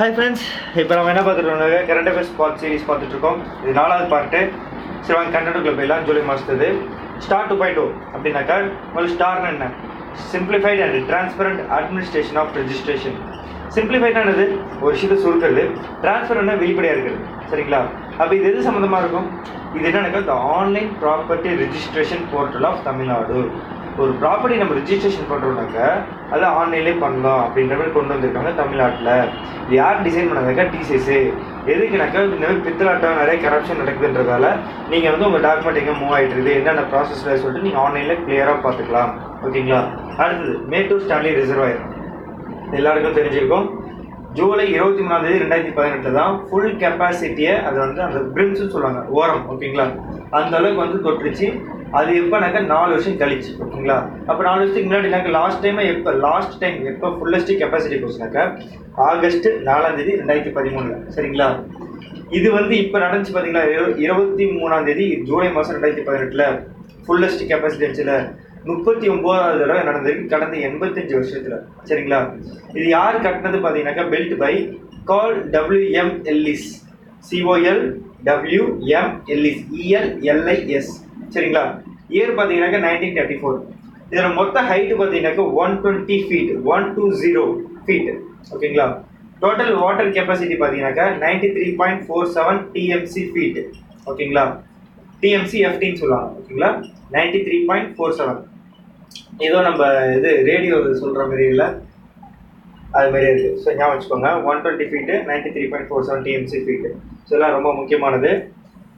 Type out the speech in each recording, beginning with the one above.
Hi friends, இப்போ நம்ம என்ன பார்த்துட்டு இருக்கோம்? கரண்ட் அஃபேர்ஸ் பார்ட் சீரிஸ் பார்த்துட்டு இருக்கோம். இது 4வது பார்ட்டு. சரி வாங்க கண்டென்ட்டுக்குள்ள போயிடலாம். ஜூலை மாதத்துது ஸ்டார் 2.0 அப்படின்னாக்கா முதல்ல ஸ்டார்னு என்ன? Simplified and transparent administration of registration. சிம்பிளிஃபைடானது ஒரு விஷயத்தை சுருக்கிறது, டிரான்ஸ்பரண்ட்னா வெளிப்படையாக இருக்குது. சரிங்களா? அப்போ இது எது சம்மந்தமாக இருக்கும்? இது என்னன்னாக்கா இந்த online property registration portal of Tamil Nadu. ஒரு ப்ராப்பர்ட்டி நம்ம ரிஜிஸ்ட்ரேஷன் பண்ணுறோம்னாக்கா அதை ஆன்லைன்லேயே பண்ணலாம் அப்படின்ற மாதிரி கொண்டு வந்திருக்காங்க தமிழ்நாட்டில். இது யார் டிசைன் பண்ணாதாக்கா TCS. எதுக்குனாக்கா இந்த மாதிரி பித்தலாட்டம் நிறைய கரப்ஷன் நடக்குதுன்றதால நீங்கள் வந்து உங்கள் டாக்குமெண்ட் எங்கே மூவ் ஆகிட்டு இருக்குது, என்னென்ன ப்ராசஸில் சொல்லிட்டு நீங்கள் ஆன்லைனில் கிளியராக பார்த்துக்கலாம். ஓகேங்களா? அடுத்தது மேட்டூர் ஸ்டான்லி ரிசர்வாயர் எல்லாருக்கும் தெரிஞ்சிருக்கும். ஜூலை 23 2018 தான் ஃபுல் கெப்பாசிட்டியை அது வந்து அந்த பிரிம்ஸ்ன்னு சொல்லுவாங்க, ஓரம். ஓகேங்களா? அந்த அளவுக்கு வந்து தொட்டுருச்சு. அது எப்போனாக்கா 4 வருஷம் கழிச்சு. ஓகேங்களா? அப்போ 4 வருஷத்துக்கு முன்னாடினாக்கா லாஸ்ட் டைம் எப்போ ஃபுல்லஸ்ட் கெப்பாசிட்டி போச்சுனாக்கா ஆகஸ்ட் 4 2013. சரிங்களா? இது வந்து இப்போ நடந்துச்சு பார்த்தீங்களா 23 ஜூலை மாதம் 2018 ஃபுல்லஸ்ட் கெப்பாசிட்டி இருந்துச்சுல 39வது தடவை நடந்திருக்கு கடந்த 85 வருஷத்துல. சரிங்களா? இது யார் கட்டினது பார்த்தீங்கன்னாக்கா built by col WM Ellis, COLWM சரிங்களா? இயர் பார்த்தீங்கன்னாக்கா 1934. இதில் மொத்த ஹைட்டு பார்த்தீங்கன்னாக்கா 120 ஃபீட் 120 ஃபீட். ஓகேங்களா? டோட்டல் வாட்டர் கெப்பாசிட்டி பார்த்தீங்கன்னாக்கா 93.47 TMC ஃபீட். ஓகேங்களா? TMC FTன்னு சொல்லுவாங்க. ஓகேங்களா? 93.47. ஏதோ நம்ம இது ரேடியோ சொல்கிற மாதிரி இல்லை, அது மாதிரி இருக்குது. ஸோ ஞாபகம் வச்சுக்கோங்க, 120 ஃபீட்டு 93.47 TMC ஃபீட்டு. ஸோ எல்லாம் ரொம்ப முக்கியமானது.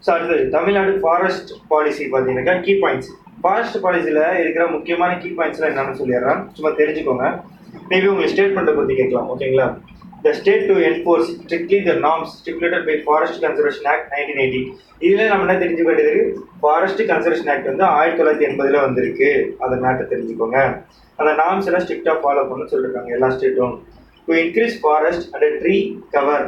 ஸோ அடுத்தது தமிழ்நாடு ஃபாரஸ்ட் பாலிசி பார்த்தீங்கன்னாக்கா கீ பாயிண்ட்ஸ். ஃபாரஸ்ட் பாலிசியில் இருக்கிற முக்கியமான கீ பாயிண்ட்ஸ்லாம் என்னென்னு சொல்லிடுறேன், சும்மா தெரிஞ்சுக்கோங்க. மேபி உங்களுக்கு ஸ்டேட்மெண்ட்டை பற்றி கேட்கலாம். ஓகேங்களா? The state to enforce strictly the norms stipulated by Forest Conservation Act 1980. இதில் நம்ம என்ன தெரிஞ்சுக்க வேண்டியது, ஃபாரஸ்ட் கன்சர்வேஷன் ஆக்ட் வந்து 1980 வந்திருக்கு. அதை மேட்டை தெரிஞ்சுக்கோங்க. அந்த நார்ம்ஸ் எல்லாம் ஸ்ட்ரிக்டாக ஃபாலோ பண்ணணும்னு சொல்லியிருக்காங்க எல்லா ஸ்டேட்டும். To increase forest and tree cover.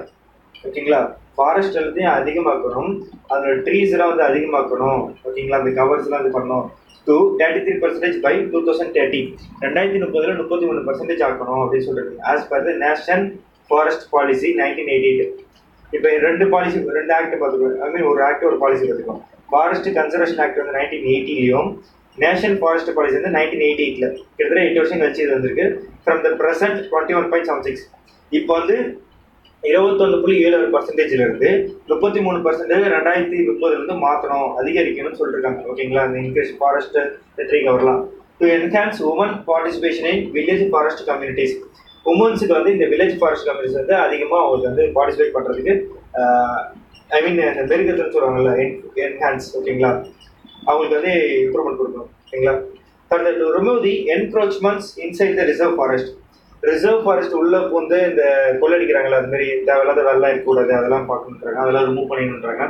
ஓகேங்களா? ஃபாரஸ்ட் எல்லாத்தையும் அதிகமாக்கணும், அதோட ட்ரீஸ் எல்லாம் வந்து அதிகமாக்கணும். ஓகேங்களா? அந்த கவர்ஸ் எல்லாம் இது பண்ணணும். to 33% by 2030. 2030 33% ஆக்கணும் அப்படின்னு சொல்லிட்டு as per the national forest policy 1988. இப்போ ரெண்டு ஆக்ட் பார்த்துக்கோங்க. ஒரு ஆக்ட் ஒரு பாலிசி பார்த்துக்கோம். ஃபாரஸ்ட் கன்சர்வேஷன் ஆக்ட் வந்து 1980லையும் நேஷனல் ஃபாரஸ்ட் பாலிசி வந்து 1988. கிட்டத்தட்ட 8 வருஷம் கழிச்சு இது வந்திருக்கு. From the present 21.76. இப்போ வந்து 21.71% இருந்து 33% 2030 மாற்றணும், அதிகரிக்கணும்னு சொல்லியிருக்காங்க. ஓகேங்களா? அந்த இன்க்ரீஸ் ஃபாரஸ்ட் ட்ரீ கவர்லாம். To enhance woman participation in village forest communities. உமன்ஸுக்கு வந்து இந்த வில்லேஜ் ஃபாரஸ்ட் கம்யூனிட்டிஸ் வந்து அதிகமாக அவங்களுக்கு வந்து பார்ட்டிசிபேட் பண்ணுறதுக்கு இந்த பெருக்கத்துன்னு சொல்லுவாங்கல்ல, என்ஹான்ஸ். ஓகேங்களா? அவங்களுக்கு வந்து இம்ப்ரூவ்மெண்ட் கொடுக்கணும். ஓகேங்களா? Further to remove the encroachments inside the reserve forest. Reserve forest உள்ள வந்து இந்த கொள்ளடிக்கிறாங்களா, அது மாதிரி தேவையில்லாத வேலைலாம் இருக்கக்கூடாது, அதெல்லாம் பார்க்கணுன்றாங்க, அதெல்லாம் ரிமூவ் பண்ணிடணுன்றாங்க.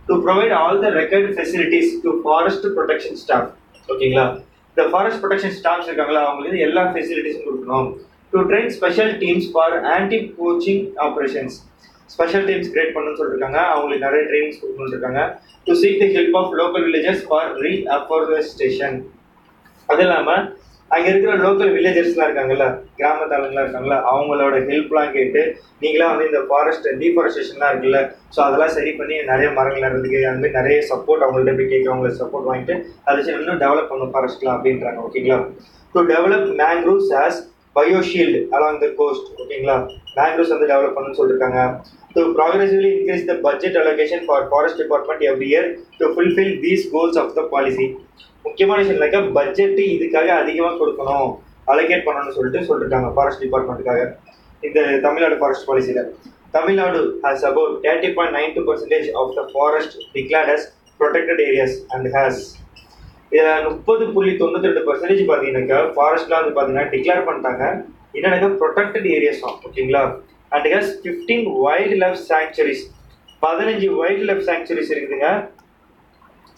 To provide all the required facilities to forest protection staff. ஓகேங்களா? இந்த ஃபாரஸ்ட் ப்ரொடெக்ஷன் ஸ்டாஃப்ஸ் இருக்காங்களா, அவங்களுக்கு எல்லா ஃபெசிலிட்டிஸும் கொடுக்கணும். To train special teams for anti poaching operations. Special teams create பண்ணணும்னு சொல்லியிருக்காங்க, அவங்களுக்கு நிறைய ட்ரைனிங்ஸ் கொடுக்கணும்னு இருக்காங்க. To seek the help of local villagers for reafforestation. அது இல்லாமல் அங்கே இருக்கிற லோக்கல் வில்லேஜர்ஸ்லாம் இருக்காங்கல்ல, கிராமத்தாளுங்களாம் இருக்காங்களா, அவங்களோட ஹெல்ப்லாம் கேட்டு நீங்களாம் வந்து இந்த ஃபாரஸ்ட் டீஃபாரஸ்டேஷன்லாம் இருக்குல்ல, ஸோ அதெல்லாம் சரி பண்ணி நிறைய மரங்கள் நடுறதுக்கு அந்த மாதிரி நிறைய சப்போர்ட் அவங்கள்ட்ட போய் கேட்க, அவங்களுக்கு சப்போர்ட் வாங்கிட்டு அதை வச்சு இன்னும் டெவலப் பண்ணும் ஃபாரஸ்ட்லாம் அப்படின்றாங்க. ஓகேங்களா? To develop mangroves as bioshield along the coast. ஓகேங்களா? மேங்க்ரூவ்ஸ் வந்து டெவலப் பண்ணணும்னு சொல்லியிருக்காங்க. To progressively increase the budget allocation for forest department every year to fulfil these goals of the policy. முக்கியமான விஷயம் இல்லைக்கா, பட்ஜெட்டு இதுக்காக அதிகமாக கொடுக்கணும், அலோகேட் பண்ணணும்னு சொல்லியிருக்காங்க ஃபாரஸ்ட் டிபார்ட்மெண்ட்டுக்காக. இந்த தமிழ்நாடு ஃபாரஸ்ட் பாலிசியில் Tamil Nadu has about 30.92% of the forest declared as protected areas and has. இதில் 30.92% பார்த்தீங்கன்னாக்கா ஃபாரஸ்ட்லாம் வந்து பார்த்தீங்கன்னா டிக்ளேர் பண்ணிட்டாங்க, என்னன்னாக்கா ப்ரொடெக்டட் ஏரியாஸ் தான். ஓகேங்களா? And has 15 wild life sanctuaries. 15 wild life sanctuaries இருக்குதுங்க.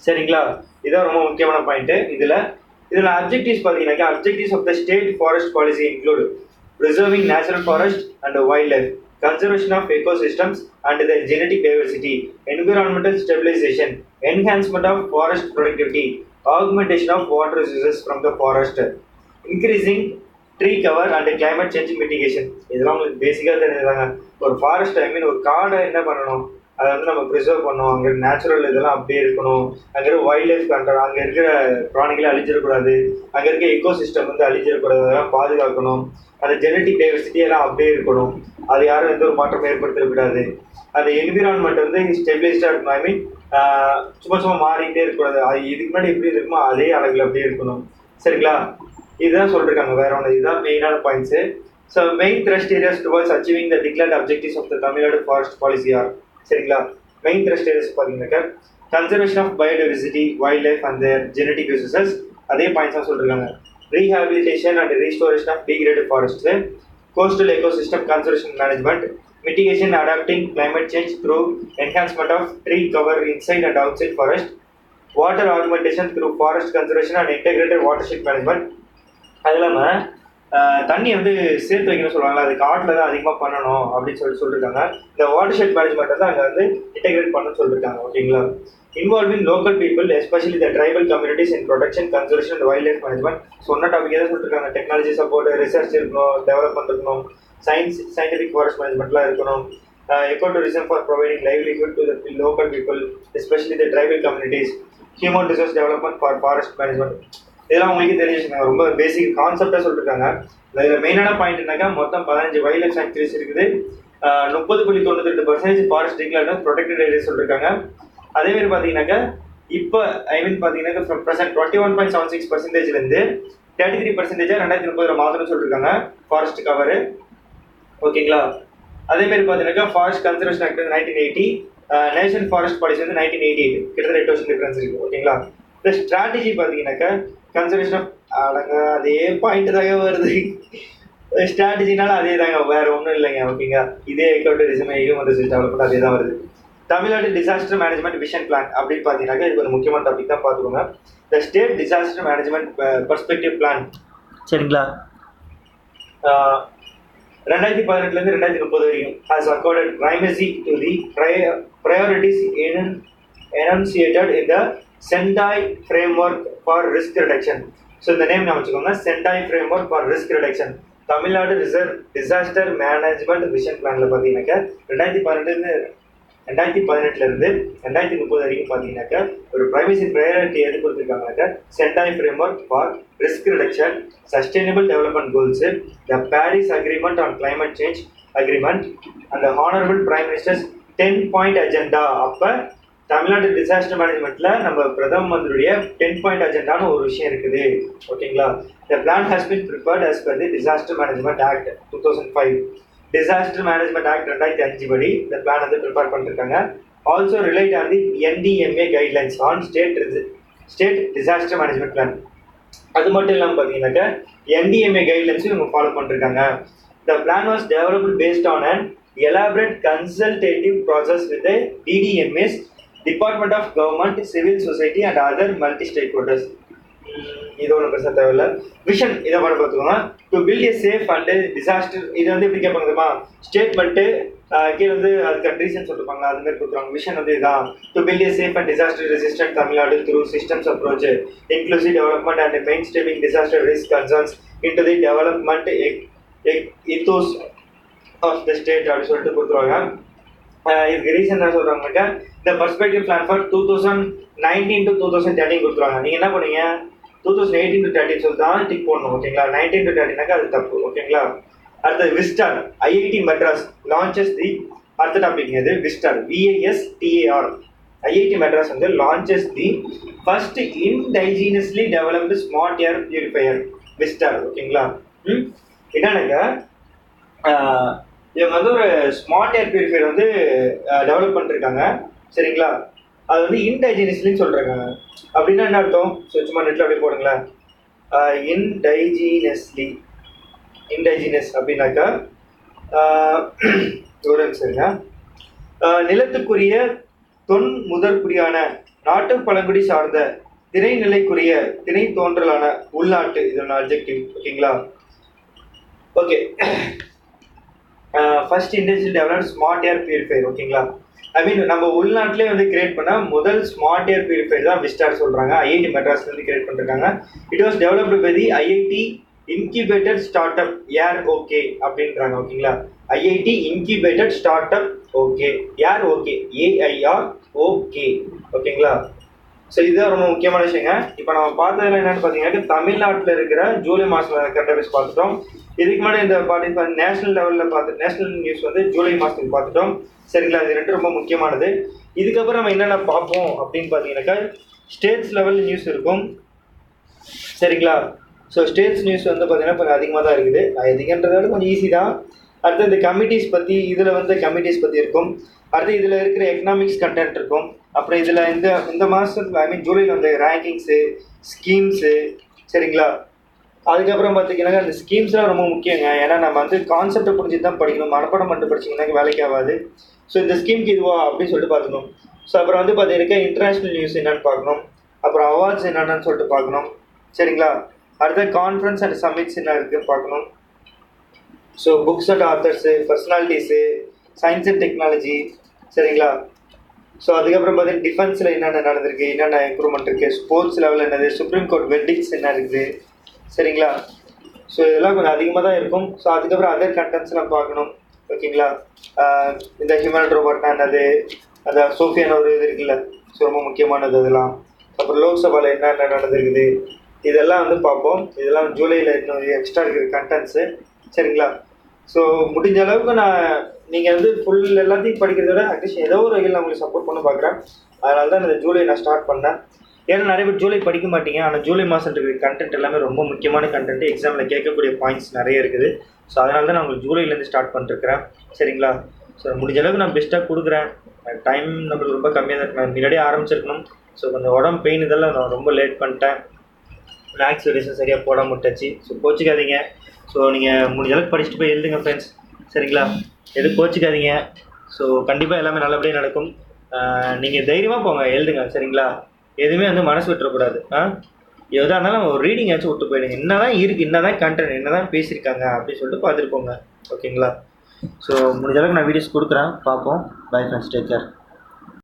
சரிங்களா? இதான் ரொம்ப முக்கியமான பாயிண்ட். இதில் அப்ஜெக்டிவ்ஸ் பார்த்தீங்கன்னாக்கா objectives of the state forest policy include preserving natural forest and wild life, conservation of ecosystems and the genetic diversity, environmental stabilization, enhancement of forest productivity, augmentation of water resources from the forest, increasing tree cover and climate change mitigation. இதெல்லாம் உங்களுக்கு பேசிக்காக தெரிஞ்சுதாங்க. ஒரு forest ஒரு காடை என்ன பண்ணணும், அதை வந்து நம்ம ப்ரிசர்வ் பண்ணணும். அங்கே நேச்சுரல் இதெல்லாம் அப்படியே இருக்கணும். அங்கே இருக்கிற வைல்ட் லைஃப் கண்ட்ரோல், அங்கே இருக்கிற பிராணிகளை அழிஞ்சிடக்கூடாது, அங்கே இருக்க எக்கோ சிஸ்டம் வந்து அழிஞ்சிடக்கூடாது, அதெல்லாம் பாதுகாக்கணும். அந்த ஜெனட்டிக் டைவர்சிட்டி எல்லாம் அப்படியே இருக்கணும், அது யாரும் எந்த ஒரு மாற்றம் ஏற்படுத்தக்கூடாது. அந்த என்விரான்மெண்ட் வந்து ஸ்டெபிலைஸ்டாக இருக்கணும். சும்மா மாறிக்கிட்டே இருக்கக்கூடாது. அது இதுக்கு முன்னாடி எப்படி இருக்குமோ அதே அளவில் அப்படியே இருக்கணும். சரிங்களா, இதுதான் சொல்லியிருக்காங்க. வேற ஒன்று, இதுதான் மெயினான points. So main thrust areas towards achieving the declared objectives of the Tamil Nadu forest policy are. சரிங்களா, மெயின் த்ரஸ்ட் ஏரியாஸ் பார்த்தீங்கன்னாக்கா conservation of biodiversity, wild life and genetic resources, அதே பாயிண்ட்ஸ் தான் சொல்லியிருக்காங்க. Rehabilitation and restoration of degraded forest, coastal ecosystem conservation management, mitigation adapting climate change through enhancement of tree cover inside and outside forest, water augmentation through forest conservation and integrated watershed management. அது இல்லாமல் தண்ணி வந்து சேர்த்து வைக்கணும்னு சொல்லுவாங்களா, அது காட்டில் தான் அதிகமாக பண்ணணும் அப்படின்னு சொல்லியிருக்காங்க. இந்த வாட்டர்ஷெட் மேனேஜ்மெண்ட் தான் அங்கே வந்து இன்டெகிரேட் பண்ணணும்னு சொல்லியிருக்காங்க. ஓகேங்களா, involving local people especially the tribal communities in protection conservation and wild life management. சொன்ன டாபிக் தான் சொல்லியிருக்காங்க. டெக்னாலஜி சப்போர்ட், ரிசர்ச் இருக்கணும், டெவலப்மெண்ட் இருக்கணும், scientific forest management இருக்கணும், ecotourism for providing livelihood to the local people especially the tribal communities, human resource development for forest management. இதெல்லாம் உங்களுக்கு தெரிஞ்சுங்க. ரொம்ப பேசிக் கான்செப்டாக சொல்லியிருக்காங்க. இதில் மெயினான பாயிண்ட் என்னக்கா, மொத்தம் 15 வைல்ட் லைஃப் சாங்சுரிஸ் இருக்குது. 30.92% ஃபாரஸ்ட் டிக்ளேர்ட் ப்ரொடெக்டட் ஏரியா சொல்லியிருக்காங்க. அதேமாதிரி பார்த்தீங்கன்னாக்கா இப்போ பார்த்தீங்கன்னாக்கா ஃப்ரம் ப்ரெசென்ட் 21.76%லேருந்து 33% 2030 மாத்திரம் சொல்லியிருக்காங்க ஃபாரஸ்ட் கவரு. ஓகேங்களா, அதேமாதிரி பார்த்தீங்கன்னாக்கா ஃபாரஸ்ட் கன்சர்வேஷன் ஆக்ட் வந்து 1980, நேஷனல் ஃபாரஸ்ட் பாலிசி வந்து 1988, கிட்டத்தட்ட 8 வருஷம் டிஃபரன்ஸ் இருக்குது. ஓகேங்களா, இந்த ஸ்ட்ராட்டஜி பார்த்தீங்கன்னாக்கா கன்சர்வேஷன் ஆஃப் அடங்க அதே பாயிண்ட் தாங்க வருது. ஸ்ட்ராட்டஜினால அதே தாங்க, வேற ஒன்றும் இல்லைங்க. ஓகேங்க, இதே எக்கோடூரிசம், ஹியூமன் ரிசோர்ஸ் டெவலப்மெண்ட் அதே தான் வருது. Tamil Nadu disaster management vision plan அப்படின்னு பார்த்தீங்கன்னாக்கா இது ஒரு முக்கியமான டாபிக் தான் பார்த்துக்கோங்க. The state disaster management perspective plan. சரிங்களா, 2018 2030 வரைக்கும் has accorded primacy to the priorities enunciated in the Sendai framework for risk reduction. So இந்த நேம் நான் வச்சுக்கோங்க, Sendai framework for risk reduction. Tamil Nadu disaster management vision பிளானில் பார்த்தீங்கன்னாக்கா 2018 2018 2030 வரைக்கும் பார்த்தீங்கன்னாக்கா ஒரு ப்ரையாரிட்டி எது கொடுத்துருக்காங்கனாக்கா Sendai framework for risk reduction, sustainable development goals, the Paris agreement on climate change agreement and the honorable prime minister's 10-point agenda. அப்போ Tamil Nadu disaster மேனேஜ்மெண்ட்ல நம்ம பிரதம மந்திரியுடைய 10-point அஜெண்டான்னு ஒரு விஷயம் இருக்குது. ஓகேங்களா, the plan has been prepared as per the disaster management act 2005, disaster management act 2005 படி இந்த plan வந்து ப்ரிப்பேர் பண்ணிருக்காங்க. Also relate on the NDMA guidelines on state disaster management plan. அது மட்டும் இல்லாமல் பார்த்தீங்கன்னாக்கா NDMA கைட்லைன்ஸும் இவங்க ஃபாலோ பண்ணிருக்காங்க. The plan was developed based on an elaborate consultative process with DDMAs, department of government, civil society and other multi stakeholders. இது ஒன்றும் பெருசாக தேவையில்ல. விஷன் இதை பண்ண பார்த்துக்கோங்க. To build a safe and disaster, இது வந்து எப்படி கேட்பாங்க தெரியுமா, ஸ்டேட்மெண்ட்டு கீழே வந்து அதுக்கு ரீசன் சொல்லிருப்பாங்க, அது மாதிரி கொடுத்துருவாங்க. விஷன் வந்து இதுதான், to build a safe and disaster resistant Tamil Nadu through systems approach, inclusive development and mainstreaming disaster risk concerns into the development ethos of the state அப்படின்னு சொல்லிட்டு கொடுத்துருவாங்க. இதுக்கு ரீசன் என்ன சொல்கிறாங்கன்னாக்கா இந்த பர்ஸ்பெக்டிவ் பிளான் ஃபார் 2019 to 2030 கொடுத்துருவாங்க. நீங்கள் என்ன பண்ணுவீங்க, 2018 to 30 சொல்லி தான் டிக் போடணும். ஓகேங்களா, 19 to 30 அது தப்பு. ஓகேங்களா, அடுத்தது Vistar, IIT Madras launches the, அடுத்த டாபிக் இது விஸ்டார், VISTAR. IIT மெட்ராஸ் வந்து launches the first indigenously developed smart air purifier, Vistar. ஓகேங்களா, என்னன்னாக்கா இவங்க வந்து ஒரு ஸ்மார்ட் ஏர் பியூரிஃபையர் வந்து டெவலப் பண்ணிருக்காங்க. சரிங்களா, அது வந்து இன்டைஜினஸ்லின்னு சொல்கிறாங்க. அப்படின்னா என்ன அர்த்தம், சும்மா நெட்டில் அப்படியே போடுங்களேன். இன்டைஜினஸ் அப்படின்னாக்கா ஒரு சரிங்க, நிலத்துக்குரிய தொன் முதற்குரியான நாட்டு பழங்குடி சார்ந்த திணைநிலைக்குரிய திணை தோன்றலான உள்நாட்டு, இதோட அப்ஜெக்டிவ். ஓகேங்களா, okay, first industrial developed smart air purifier. ஓகேங்களா, நம்ம உள்நாட்டிலே வந்து கிரியேட் பண்ண முதல் ஸ்மார்ட் ஏர் பியூரிஃபையர் தான் விஸ்டார் சொல்றாங்க. IIT மெட்ராஸ்ல இருந்து கிரியேட் பண்ணிருக்காங்க. It was developed by the IIT incubated start up யார் ஓகே அப்படின்றாங்க. ஓகேங்களா, IIT incubated start up okay யார் ஓகே, ஏஐஆர் ஓகே. ஓகேங்களா, ஸோ இதுதான் ரொம்ப முக்கியமான விஷயங்க. இப்போ நம்ம பார்த்ததுல என்னன்னு பார்த்தீங்கன்னா, தமிழ்நாட்டில் இருக்கிற ஜூலை மாதத்தில் கரண்ட் அஃபேர்ஸ் பார்த்துட்டோம். இதுக்கு முன்னாடி இந்த நேஷனல் லெவலில் நேஷனல் நியூஸ் வந்து ஜூலை மாதத்துக்கு பார்த்துட்டோம். சரிங்களா, இது ரெண்டு ரொம்ப முக்கியமானது. இதுக்கப்புறம் நம்ம என்னென்ன பார்ப்போம் அப்படின்னு பார்த்தீங்கன்னாக்கா, ஸ்டேட்ஸ் லெவல் நியூஸ் இருக்கும். சரிங்களா, ஸோ ஸ்டேட்ஸ் நியூஸ் வந்து பார்த்தீங்கன்னா கொஞ்சம் அதிகமாக தான் இருக்குது. அதிகன்றத விட கொஞ்சம் ஈஸி தான். அடுத்து இந்த கமிட்டிஸ் பற்றி, இதில் வந்து கமிட்டிஸ் பற்றி இருக்கும். அடுத்து இதில் இருக்கிற எக்கனாமிக்ஸ் கண்டென்ட் இருக்கும். அப்புறம் இதில் இந்த மாதத்தில் ஐ மீன் ஜூலையில் வந்து ரேங்கிங்ஸு, ஸ்கீம்ஸு. சரிங்களா, அதுக்கப்புறம் பார்த்தீங்கன்னா அந்த ஸ்கீம்ஸ்லாம் ரொம்ப முக்கியங்க. ஏன்னா நம்ம வந்து கான்செப்டை புரிஞ்சுட்டு தான் படிக்கணும். மனப்பாடம் மட்டும் படிச்சிங்கன்னா வேலைக்கு ஆகாது. ஸோ இந்த ஸ்கீம்க்கு இதுவா அப்படின்னு சொல்லிட்டு பார்க்கணும். ஸோ அப்புறம் வந்து பார்த்தீங்கன்னா இன்டர்நேஷ்னல் நியூஸ் என்னென்னு பார்க்கணும். அப்புறம் அவார்ட்ஸ் என்னென்னு சொல்லிட்டு பார்க்கணும். சரிங்களா, அடுத்த கான்ஃபரன்ஸ் அண்ட் சமிட்ஸ் என்ன இருக்குன்னு பார்க்கணும். So books and authors, personalities, science and technology. சரிங்களா, ஸோ அதுக்கப்புறம் பார்த்தீங்கன்னா டிஃபென்ஸில் என்னென்ன நடந்திருக்கு, என்னென்ன இம்ப்ரூவ்மெண்ட் இருக்குது, ஸ்போர்ட்ஸ் லெவலில் என்னது, சுப்ரீம் கோர்ட் வெர்டிக்ஸ் என்ன இருக்குது. சரிங்களா, ஸோ இதெல்லாம் கொஞ்சம் அதிகமாக தான் இருக்கும். ஸோ அதுக்கப்புறம் அதர் கண்டென்ட்ஸ்லாம் பார்க்கணும். ஓகேங்களா, இந்த ஹியூமன் ரோபோட்னா என்னது, அந்த சோஃபியான ஒரு இது இருக்குல்ல, ஸோ ரொம்ப முக்கியமானது அதெல்லாம். அப்புறம் லோக்சபாவில் என்னென்ன நடந்திருக்குது, இதெல்லாம் வந்து பார்ப்போம். இதெல்லாம் ஜூலையில் இன்னும் எக்ஸ்ட்ரா இருக்கிற கண்டென்ட்ஸு. சரிங்களா, ஸோ முடிஞ்ச அளவுக்கு நீங்கள் வந்து ஃபுல் எல்லாத்தையும் படிக்கிறத விட அட்லீஸ்ட் ஏதோ ஒரு வகையில் நான் உங்களுக்கு சப்போர்ட் பண்ண பார்க்குறேன். அதனால தான் இந்த ஜூலை நான் ஸ்டார்ட் பண்ணேன். ஏன்னா நிறைய பேர் ஜூலை படிக்க மாட்டீங்க. ஆனால் ஜூலை மாதம் இருக்கிற கண்டென்ட் எல்லாமே ரொம்ப முக்கியமான கண்டென்ட், எக்ஸாமில் கேட்கக்கூடிய பாயிண்ட்ஸ் நிறைய இருக்குது. ஸோ அதனால தான் நான் உங்களுக்கு ஜூலைலேருந்து ஸ்டார்ட் பண்ணிருக்கிறேன். சரிங்களா, ஸோ முடிஞ்ச அளவுக்கு நான் பெஸ்ட்டாக கொடுக்குறேன். டைம் நம்மளுக்கு ரொம்ப கம்மியாக தான் இருக்கு. நான் முன்னாடியே ஆரம்பிச்சிருக்கணும். ஸோ கொஞ்சம் உடம்பு பெயின் இதெல்லாம் நான் ரொம்ப லேட் பண்ணிட்டேன். மேக்ஸ் எடிஷன் சரியாக போட முட்டாச்சு. ஸோ கோச்சிக்காதீங்க. ஸோ நீங்கள் முடிஞ்ச அளவுக்கு படிச்சுட்டு போய் எழுதுங்க ஃப்ரெண்ட்ஸ். சரிங்களா, எதுவும் கோச்சிக்காதீங்க. ஸோ கண்டிப்பாக எல்லாமே நல்லபடியாக நடக்கும். நீங்கள் தைரியமாக போங்க, எழுதுங்க. சரிங்களா, எதுவுமே வந்து மனசு விட்டுறக்கூடாது. எதாக இருந்தாலும் ஒரு ரீடிங் ஆச்சும் விட்டு போயிடுங்க. என்ன தான் இருக்குது, என்ன தான் கண்டென்ட், என்ன தான் பேசியிருக்காங்க அப்படின்னு சொல்லிட்டு பார்த்துட்டு போங்க. ஓகேங்களா, ஸோ முடிஞ்ச அளவுக்கு நான் வீடியோஸ் கொடுக்குறேன், பார்ப்போம். Bye friends, take care.